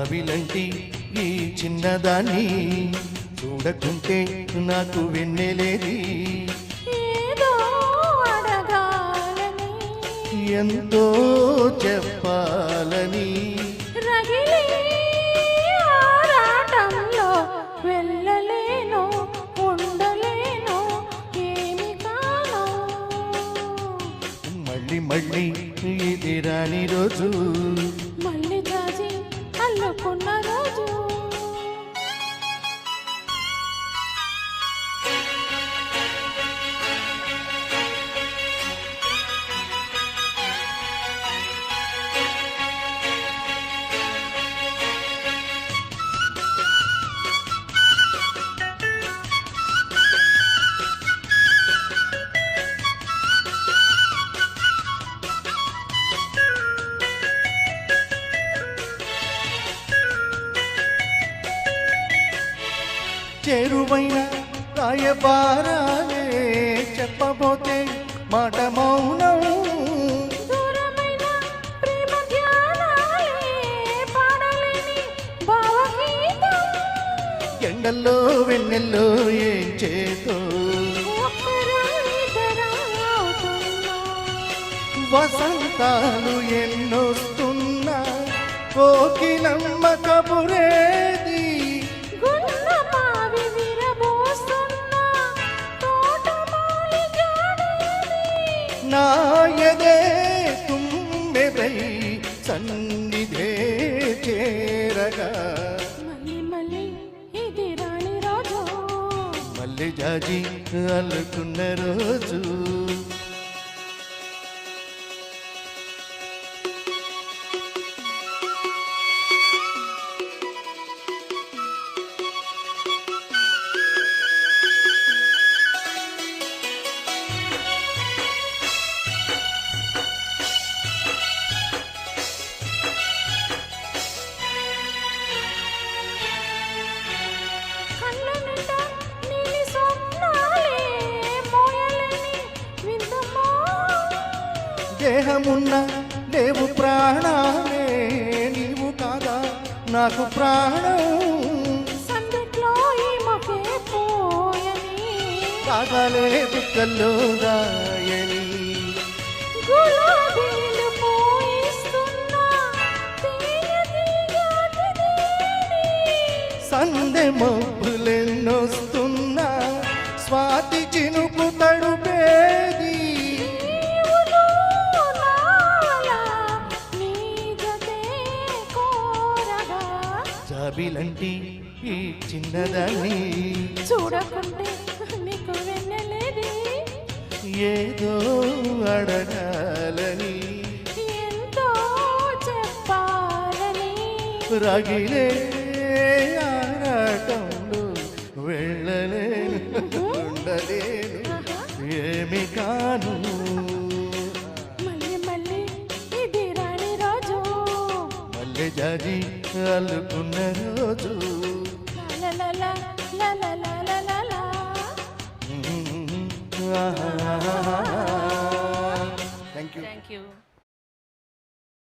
జాబిలంటి ఈ చిన్నదాన్ని చూడకుంటే నాకు వెన్నెలేది. ఏదో అడగాలని ఎంతో చెప్పాలని రగిలే ఆరాటంలో వెళ్ళలేను ఉండలేను ఏమి కాను. మళ్ళీ మళ్ళీ ఇది రాని రోజు మళ్ళీ జాజి అల్లుకున్న రోజు. చేరువైన రాయబారాలే చెప్పబోతే మాట మౌనం. దూరమైన ప్రేమ ధ్యానాలే పాడలేని భావగీతం. ఎండల్లో వెన్నెల్లో ఏం చేతో ఒక్కరా ఇద్దరా అవుతున్నా. వసంతాలు ఎన్నొస్తున్నా కోకిలమ్మ కబురేది. గున్న మావి విరబోస్తున్నా తోటమాలి జాడేది. నా ఎదే తుమ్మెదై సన్నిధే చేరగా మళ్ళీ మళ్ళీ ఇది రాని రోజు. మళ్ళీ జాజి అల్లుకున్న రోజు. కళ్ళ నిండా నీలి స్వప్నాలే మోయలేని విందమ్మా. దేహమున్న లేవు ప్రాణాలే నీవు కాదా నాకు ప్రాణం. సందిట్లో ఈ మొకే పోయని కాగాలే బుక్కల్లో రాయని గులాబీలు పోయిస్తున్నా తీయని సందె మబ్బులెన్నొస్తున్నా స్వాతి చినుకు తడుపేది. నీవులో నాలా నీ జతే కోరగా. జాబిలంటి ఈ చిన్నదాన్ని చూడకుంటే నీకు వెన్నెలేది. ఏదో అడగాలని ఎంతో చెప్పాలని రగిలే ఆరాటంలో వెళ్ళలేను ఉండలేను ఏమి కాను. మళ్ళీ మళ్ళీ ఇది రాని రోజు. మళ్ళీ జాజి అల్లుకున్న రోజు. లలలల, లలలలలల. Thank you. Thank you.